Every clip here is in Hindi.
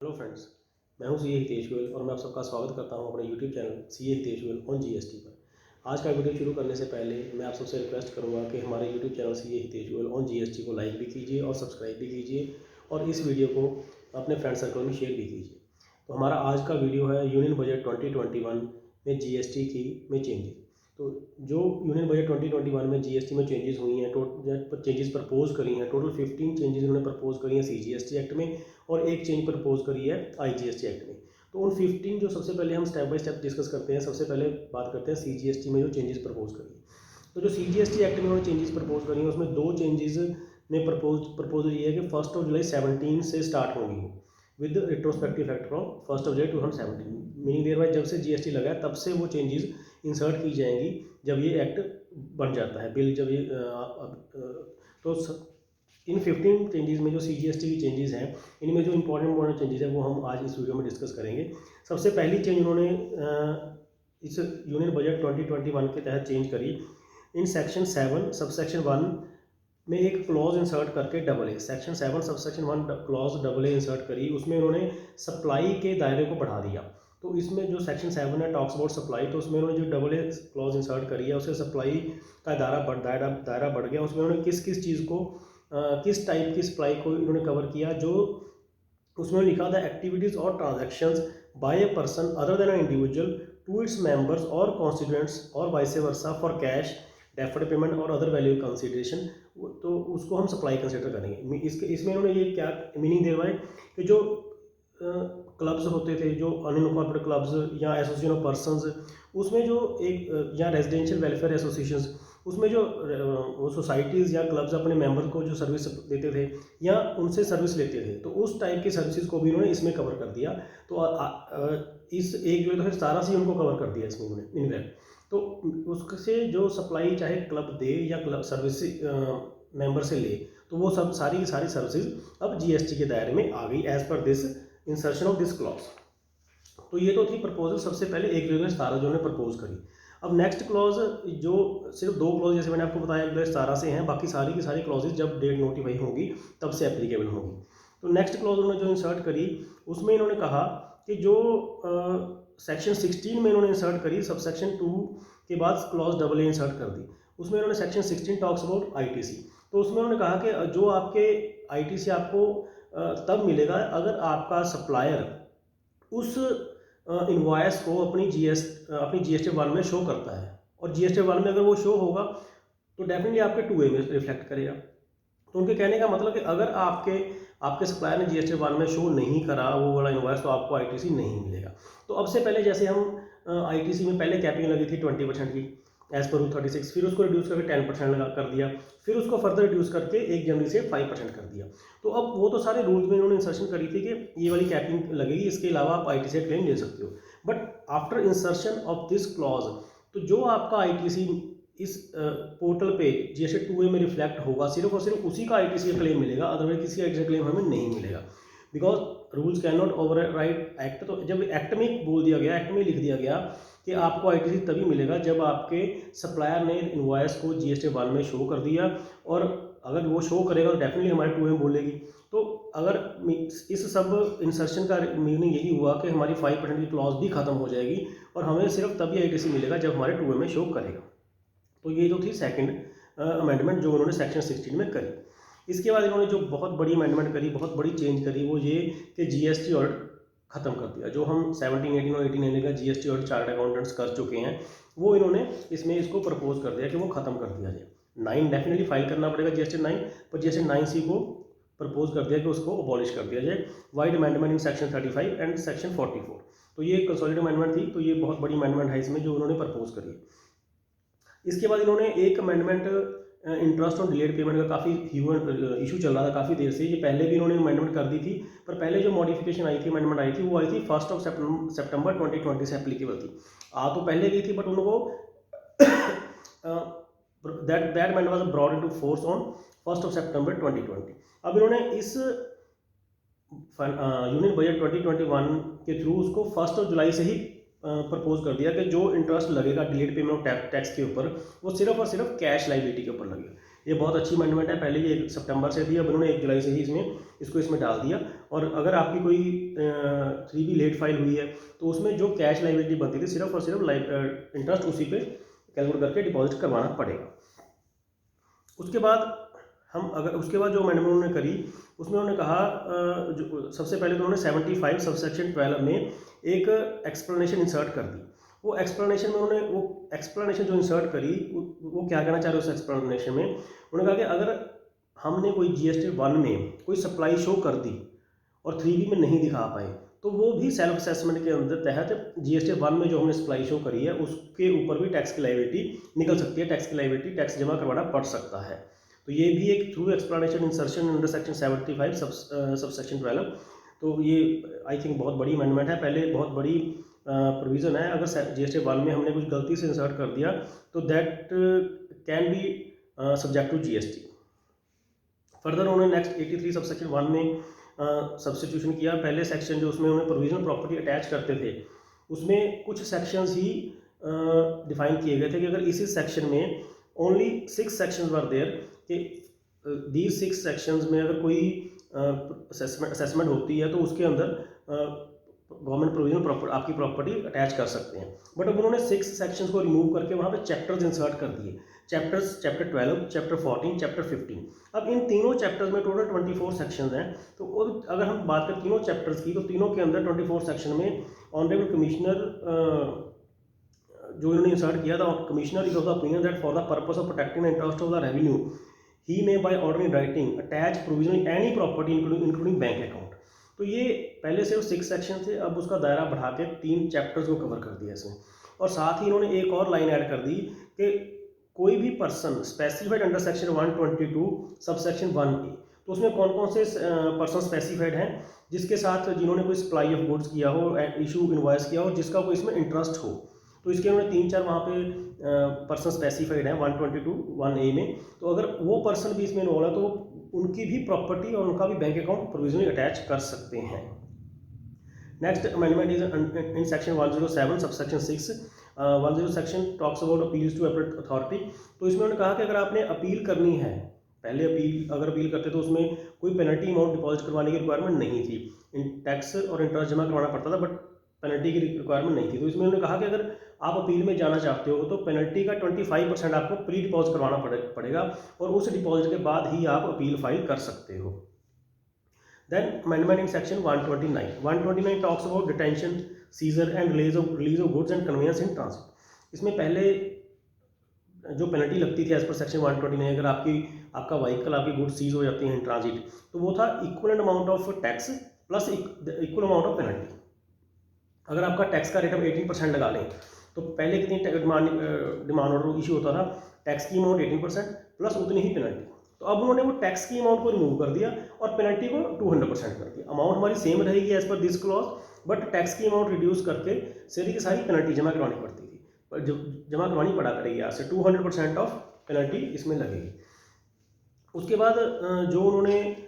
हेलो फ्रेंड्स, मैं हूं सीए हितेश गोयल और मैं आप सबका स्वागत करता हूं अपने YouTube channel CA Hitesh Goyal on GST पर। आज का वीडियो शुरू करने से पहले मैं आप सबसे रिक्वेस्ट करूंगा कि हमारे YouTube channel CA Hitesh Goyal on GST को लाइक भी कीजिए और सब्सक्राइब भी कीजिए और इस वीडियो को अपने फ्रेंड सर्कल में शेयर भी कीजिए। तो हमारा आज का वीडियो है यूनियन बजट 2021 में जीएसटी में चेंजेस। तो जो यूनियन बजट 2021 में जीएसटी में चेंजेस हुई हैं, चेंजेस प्रपोज करी हैं, टोटल 15 चेंजेस उन्होंने प्रपोज करी हैं सीजीएसटी एक्ट में और एक चेंज प्रपोज करी है आईजीएसटी एक्ट में। तो उन 15 जो सबसे पहले हम स्टेप बाय स्टेप डिस्कस करते हैं। सबसे पहले बात करते हैं सीजीएसटी में जो चेंजेस प्रपोज करी है। तो जो सीजीएसटी एक्ट में उन्होंने चेंजेस प्रपोज करी हैं उसमें दो चेंजेस ने प्रपोजल ये है कि 1 जुलाई 17 से स्टार्ट होंगी वो with retrospective effect from 1 July 2017। Meaning thereby जब से जीएसटी लगा है तब से वो चेंजेस इंसर्ट की जाएंगी जब ये एक्ट बन जाता है, बिल जब ये तो इन 15 चेंजेस में जो सीजीएसटी की चेंजेस हैं, इनमें जो इंपॉर्टेंट चेंजेस हैं वो हम आज इस वीडियो में डिस्कस करेंगे। सबसे पहली चेंज उन्होंने इस यूनियन बजट 2021 के तहत चेंज करी। इन सेक्शन 7 सबसेक्शन 1 में एक क्लॉज इंसर्ट करके AA section 7 subsection 1 clause AA insert करी। उसमें उन्होंने सप्लाई के दायरे को बढ़ा दिया। तो इसमें जो सेक्शन 7 है टॉक्स अबाउट सप्लाई, तो उसमें उन्होंने जो AA क्लॉज इंसर्ट करी है उससे सप्लाई का दायरा बढ़ गया। उसमें उन्होंने किस किस चीज़ को किस टाइप की सप्लाई को इन्होंने कवर किया, जो उसमें लिखा था एक्टिविटीज़ और transactions by a person other than an individual to its members और कॉन्स्टिट्यूएंट्स और vice versa for cash deferred payment और अदर वैल्यू कंसिडरेशन, तो उसको हम सप्लाई कंसिडर करेंगे। इसमें उन्होंने ये क्या मीनिंग दे रहा है कि जो क्लब्स होते थे, जो अनइनकॉर्पोरेटेड क्लब्स या एसोसिएशन ऑफ पर्सनस, उसमें जो एक या रेजिडेंशियल वेलफेयर एसोसिएशंस, उसमें जो वो सोसाइटीज़ या क्लब्स अपने मेंबर को जो सर्विस देते थे या उनसे सर्विस लेते थे, तो उस टाइप की सर्विसेज को भी उन्होंने इसमें कवर कर दिया। तो इस 1 जुलाई 2017 से उनको कवर कर दिया इसमें उन्होंने इनफैक्ट। तो उससे जो सप्लाई चाहे क्लब दे या क्लब सर्विस मेंबर से ले, तो वो सब सारी की सारी सर्विसेज अब जीएसटी के दायरे में आ गई as per this insertion of this clause. तो ये तो थी प्रपोजल सबसे पहले 1 जुलाई 2017 जो उन्होंने प्रपोज करी। अब नेक्स्ट क्लॉज जो सिर्फ 2 क्लॉज जैसे मैंने आपको बताया 1 जुलाई 2017 से हैं, बाकी सारी की सारी क्लॉजेज जब डेट नोटिफाई होगी तब से एप्लीकेबल होगी। तो नेक्स्ट क्लॉज उन्होंने जो इंसर्ट करी उसमें इन्होंने कहा कि जो सेक्शन 16 में इन्होंने इंसर्ट करी, सब सेक्शन 2 के बाद क्लॉज AA इंसर्ट कर दी। उसमें इन्होंने सेक्शन 16 टॉक्स अबाउट आईटीसी। तो उसमें उन्होंने कहा कि जो आपके आईटीसी आपको तब मिलेगा अगर आपका सप्लायर उस इनवॉइस को अपनी जीएसटी 1 में शो करता है, और जीएसटी 1 में अगर वो शो होगा तो डेफिनेटली आपके 2A में रिफ्लेक्ट करेगा। तो उनके कहने का मतलब कि अगर आपके सप्लायर ने जीएसटी 1 में शो नहीं करा वो वाला इनवॉइस, तो आपको आईटीसी नहीं मिलेगा। तो अब से पहले जैसे हम आईटीसी में पहले कैपिंग लगी थी 20% की एज पर रूल 36, फिर उसको रिड्यूस करके 10% लगा कर दिया, फिर उसको फर्दर रिड्यूस करके 1 जनवरी से 5% कर दिया। तो अब वो तो सारे रूल्स में इन्होंने इंसर्शन करी थी कि ये वाली कैपिंग लगेगी, इसके अलावा आप आईटीसी क्लेम ले सकते हो। But after insertion of this clause, तो जो आपका आईटीसी इस पोर्टल पे जीएसटी 2A में रिफ्लेक्ट होगा, सिर्फ और सिर्फ उसी का आईटीसी क्लेम मिलेगा, अदरवाइज किसी आईटीसी क्लेम हमें नहीं मिलेगा, because rules can not override act. तो जब एक्ट में बोल दिया गया, एक्ट में लिख दिया गया कि आपको आईटीसी तभी मिलेगा जब आपके सप्लायर ने इनवॉइस को जीएसटी 1 में शो कर दिया, और अगर वो शो करेगा तो डेफिनेटली हमारे 2A में बोलेगी। तो अगर इस सब इंसर्शन का मीनिंग यही हुआ कि हमारी 5% की क्लॉज भी खत्म हो जाएगी और हमें सिर्फ तभी आईटीसी मिलेगा जब हमारे 2A में शो करेगा। तो ये तो थी सेकंड अमेंडमेंट जो उन्होंने सेक्शन 16 में करी। इसके बाद इन्होंने जो बहुत बड़ी अमेंडमेंट करी, बहुत बड़ी चेंज करी, वो ये कि जीएसटी ऑडिट खत्म कर दिया। जो हम 17, 18 और 18 का जीएसटी ऑडिट चार्टर्ड अकाउंटेंट्स कर चुके हैं, वो इन्होंने इसमें इसको प्रपोज कर दिया कि वो खत्म कर दिया जाए। 9 डेफिनेटली फाइल करना पड़ेगा जीएसटी 9, पर जीएसटी 9C को प्रपोज कर दिया कि उसको अबॉलिश कर दिया जाए। Wide amendment in section 35 and section 44। तो ये कंसोलिडेटेड अमेंडमेंट थी, तो ये बहुत बड़ी अमेंडमेंट है इसमें जो उन्होंने प्रपोज करी। इसके बाद इन्होंने एक amendment interest on delayed payment का काफ़ी इशू चल रहा था काफ़ी देर से, ये पहले भी इन्होंने अमेंडमेंट कर दी थी, पर पहले जो मॉडिफिकेशन आई थी, अमेंडमेंट आई थी, वो आई थी 1 सितंबर 2020 से एप्लीकेबल थी। आ तो पहले गई थी, बट उनको that amendment was brought into force on 1 सितंबर 2020। अब इन्होंने इस यूनियन बजट 2021 के थ्रू उसको 1 जुलाई से ही प्रपोज कर दिया कि जो इंटरेस्ट लगेगा डिलेड पेमेंट ऑफ टैक्स के ऊपर, वो सिर्फ और सिर्फ कैश लाइबिलिटी के ऊपर लगेगा। ये बहुत अच्छी अमेंडमेंट है। पहले ये 1 सितंबर से थी, अब उन्होंने 1 जुलाई से ही इसमें डाल दिया। और अगर आपकी कोई 3B लेट फाइल हुई है तो उसमें जो कैश लाइबिलिटी बनती थी सिर्फ और सिर्फ इंटरेस्ट उसी पे कैलकुलेट करके डिपॉजिट करवाना पड़ेगा। उसके बाद उसके बाद जो अमेंडमेंट उन्होंने करी उसमें उन्होंने कहा जो सबसे पहले तो उन्होंने 75 सबसेक्शन 12 में एक एक्सप्लेनेशन इंसर्ट कर दी। वो एक्सप्लेनेशन जो इंसर्ट करी वो क्या कहना चाह रहे उस एक्सप्लेनेशन में, उन्होंने कहा कि अगर हमने कोई GST 1 में कोई सप्लाई शो कर दी और 3B में नहीं दिखा पाए तो वो भी सेल्फ असेसमेंट के अंदर तहत GST 1 में जो हमने सप्लाई शो करी है उसके ऊपर भी टैक्स की लायबिलिटी निकल सकती है, टैक्स की लायबिलिटी टैक्स जमा करवाना पड़ सकता है। तो ये भी एक through explanation insertion under section 75 subsection 12। तो ये आई थिंक बहुत बड़ी अमेंडमेंट है। पहले बहुत बड़ी प्रोविज़न है, अगर GST 1 में हमने कुछ गलती से इंसर्ट कर दिया तो that can be subject to GST। Further उन्होंने नेक्स्ट 83 सबसेक्शन 1 में सब्स्टिट्यूशन किया। पहले सेक्शन जो उसमें उन्होंने प्रोविजनल प्रॉपर्टी अटैच करते थे उसमें कुछ सेक्शंस ही डिफाइन किए गए थे कि अगर इसी सेक्शन में ओनली 6 सेक्शंस वर देयर कि दीज 6 सेक्शंस में अगर कोई असेसमेंट होती है तो उसके अंदर गवर्नमेंट प्रोविजनल आपकी प्रॉपर्टी अटैच कर सकते हैं। बट अब उन्होंने 6 सेक्शंस को रिमूव करके वहाँ पे चैप्टर्स इंसर्ट कर दिए, चैप्टर 12, चैप्टर 14, चैप्टर 15। अब इन तीनों चैप्टर्स में टोटल 24 सेक्शंस हैं। तो अगर हम बात करें तीनों चैप्टर्स की तो तीनों के अंदर 24 सेक्शन में ऑनरेबल कमिश्नर जो इन्होंने इंसर्ट किया था, commissioner is of the opinion that for the purpose of protecting the interest of the revenue he may by order in writing attach provisionally any property including bank account. तो ये पहले से वो 6 सेक्शन थे, अब उसका दायरा बढ़ा के 3 चैप्टर्स को कवर कर दिया इसमें। और साथ ही इन्होंने एक और लाइन ऐड कर दी कि कोई भी person specified under section 122 sub section 1A, तो उसमें कौन कौन से पर्सन स्पेसिफाइड हैं जिसके साथ जिन्होंने कोई सप्लाई ऑफ गुड्स किया हो, इशू इनवॉइस किया हो, जिसका कोई इसमें इंटरेस्ट हो। तो इसके उन्होंने 3-4 वहाँ पे पर्सन स्पेसिफाइड हैं 122 1A में। तो अगर वो पर्सन भी इसमें इन्वॉल्व है तो उनकी भी प्रॉपर्टी और उनका भी बैंक अकाउंट प्रोविजनली अटैच कर सकते हैं। Next amendment is in section 107 subsection 6। 107 section talks about appeals to appellate authority. तो इसमें उन्होंने कहा कि अगर आपने अपील करनी है, पहले अगर अपील करते तो उसमें कोई पेनल्टी अमाउंट डिपॉजिट करवाने की रिक्वायरमेंट नहीं थी, टैक्स और इंटरेस्ट जमा करवाना पड़ता था बट पेनल्टी की रिक्वायरमेंट नहीं थी। तो इसमें उन्होंने कहा कि अगर आप अपील में जाना चाहते हो तो पेनल्टी का 25% आपको प्री डिपॉजिट करवाना पड़ेगा और उस डिपॉजिट के बाद ही आप अपील फाइल कर सकते हो। Then amendment in section 129 talks about detention, seizure and release of goods and conveyance in transit. इसमें पहले जो पेनल्टी लगती थी एज पर सेक्शन 129, अगर आपका व्हीकल, आपकी गुड्स सीज हो जाती हैं इन ट्रांजिट, तो वो था equivalent amount of tax plus equal amount of penalty. अगर आपका टैक्स का रेट हम 18% लगा लें तो पहले कितनी डिमांड ऑर्डर इशू होता था, टैक्स की अमाउंट 18% प्लस उतनी ही पेनल्टी। तो अब उन्होंने वो टैक्स की अमाउंट को रिमूव कर दिया और पेनल्टी को 200% कर दिया। अमाउंट हमारी सेम रहेगी as per this clause, but tax की अमाउंट रिड्यूस करके सारी की सारी पेनल्टी जमा करवानी पड़ती थी, पर जमा करवानी पड़ा करेगी आज से 200% ऑफ पेनल्टी इसमें लगेगी। उसके बाद जो उन्होंने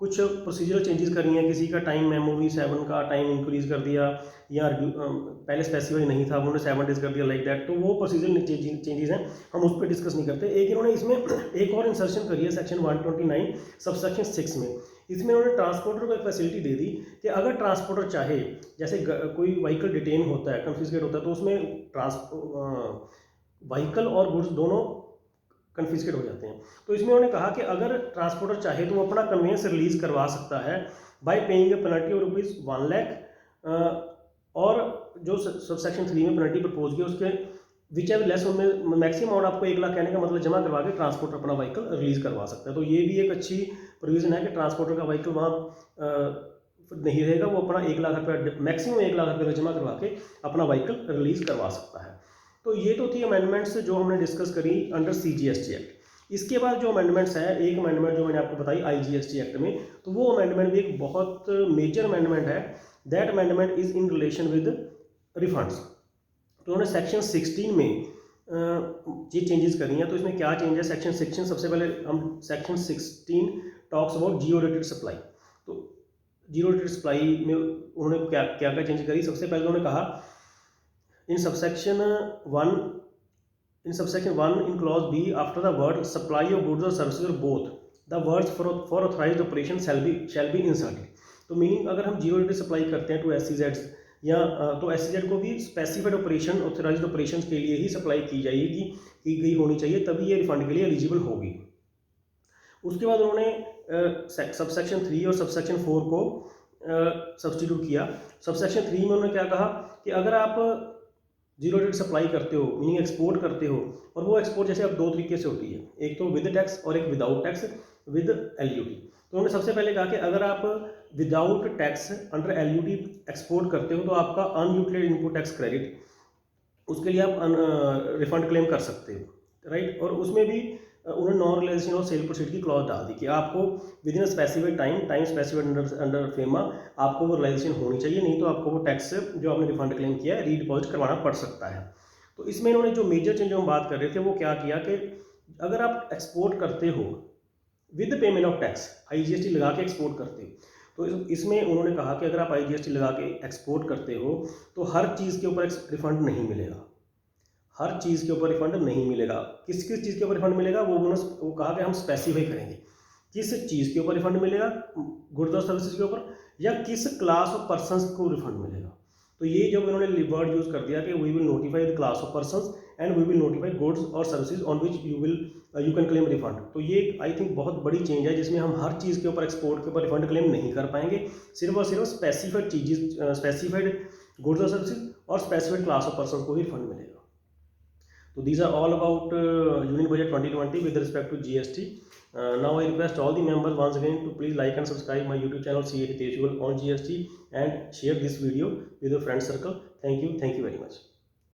कुछ प्रोसीजरल चेंजेस करी हैं, किसी का टाइम मेमोरी 7 का टाइम इंक्रीज कर दिया या पहले स्पेसिफाई नहीं था उन्होंने 7 डेज कर दिया लाइक दैट, तो वो प्रोसीजरल चेंजेस हैं, हम उस पर डिस्कस नहीं करते। एक इन्होंने इसमें एक और इंसर्शन करी है सेक्शन 129 सबसेक्शन 6 में। इसमें उन्होंने ट्रांसपोर्टर को एक फैसिलिटी दे दी कि अगर ट्रांसपोर्टर चाहे, जैसे कोई व्हीकल डिटेन होता है, कन्फिस्केट होता है, तो उसमें व्हीकल और गुड्स दोनों कन्फिस्केट हो जाते हैं। तो इसमें उन्होंने कहा कि अगर ट्रांसपोर्टर चाहे तो वो अपना कन्वेंस रिलीज करवा सकता है bye paying A penalty of ₹1 lakh, और जो सब सेक्शन 3 में पेनल्टी प्रपोज की उसके विच एवर लेस, उनमें मैक्सिमम अमाउंट आपको 1 लाख कहने का मतलब जमा करवा के ट्रांसपोर्टर अपना व्हीकल रिलीज करवा सकता है। तो ये भी एक अच्छी प्रोविजन है कि ट्रांसपोर्टर का व्हीकल वहाँ नहीं रहेगा, वो अपना 1 लाख रुपये मैक्सिमम 1 लाख रुपये जमा करवा के अपना व्हीकल रिलीज करवा सकता है। तो ये तो थी अमेंडमेंट्स जो हमने डिस्कस करी अंडर CGST एक्ट। इसके बाद जो अमेंडमेंट्स है, एक अमेंडमेंट जो मैंने आपको बताई IGST एक्ट में, तो वो अमेंडमेंट भी एक बहुत मेजर अमेंडमेंट है। That amendment is in relation with refunds. तो उन्होंने सेक्शन 16 में ये चेंजेस करी हैं। तो इसमें क्या चेंज है, सेक्शन 16 सबसे पहले हम section 16 talks about Jio rated supply. तो जियो रेटेड सप्लाई में उन्होंने क्या क्या चेंज करी। सबसे पहले उन्होंने कहा in subsection 1 in subsection 1 in clause B after the word supply of goods or services or both the words for authorized operation shall be inserted। तो मीनिंग अगर हम जीरो ड्यूटी सप्लाई करते हैं टू SEZ या तो SEZ को भी स्पेसिफाइड ऑपरेशन ऑथराइज्ड ऑपरेशंस के लिए ही सप्लाई की जाएगी, की गई होनी चाहिए, तभी ये रिफंड के लिए एलिजिबल होगी। उसके बाद उन्होंने सबसेक्शन 3 और सबसेक्शन 4 को सब्सटीट्यूट किया। सबसेक्शन 3 में उन्होंने क्या कहा कि अगर आप जीरो ड्यूटी सप्लाई करते हो मीनिंग एक्सपोर्ट करते हो, और वो एक्सपोर्ट जैसे अब दो तरीके से होती है, एक तो विद टैक्स और एक विदाउट टैक्स विद LUT। तो उन्होंने सबसे पहले कहा कि अगर आप without tax under LUT export करते हो तो आपका अनयूटिलाइज्ड इनपुट टैक्स क्रेडिट, उसके लिए आप रिफंड क्लेम कर सकते हो, राइट। और उसमें भी उन्होंने non realisation of sale proceed की क्लॉज डाल दी कि आपको within specified time specified under FEMA आपको वो रियलाइजेशन होनी चाहिए, नहीं तो आपको वो टैक्स जो आपने रिफंड क्लेम किया है रीडिपॉजिट करवाना पड़ सकता है। तो इसमें इन्होंने जो मेजर चेंज हम बात कर रहे थे वो क्या किया कि अगर आप एक्सपोर्ट करते हो with payment of tax, IGST लगा के एक्सपोर्ट करते हो, तो इसमें उन्होंने कहा कि अगर आप IGST लगा के एक्सपोर्ट करते हो तो हर चीज़ के ऊपर रिफंड नहीं मिलेगा, हर चीज़ के ऊपर रिफंड नहीं मिलेगा। किस किस चीज़ के ऊपर रिफंड मिलेगा वो कहा कि हम स्पेसिफाई करेंगे किस चीज़ के ऊपर रिफंड मिलेगा, गुड्स और सर्विसेज के ऊपर, या किस क्लास ऑफ पर्सनस को रिफंड मिलेगा। तो ये जब इन्होंने वर्ड यूज़ कर दिया कि we will notify the class of persons and we will notify goods और services on which you can claim refund. तो ये आई थिंक बहुत बड़ी चेंज है जिसमें हम हर चीज़ के ऊपर एक्सपोर्ट के ऊपर रिफंड क्लेम नहीं कर पाएंगे, सिर्फ और सिर्फ स्पेसिफाइड चीज़ें स्पेसिफाइड गुड्स और सर्विसेज और स्पेसिफाइड क्लास ऑफ पर्सन को ही रिफंड मिलेगा। So these are all about Union Budget 2020 with respect to GST. Now I request all the members once again to please like and subscribe my YouTube channel CA Hiteshwal on GST and share this video with your friend circle. Thank you very much.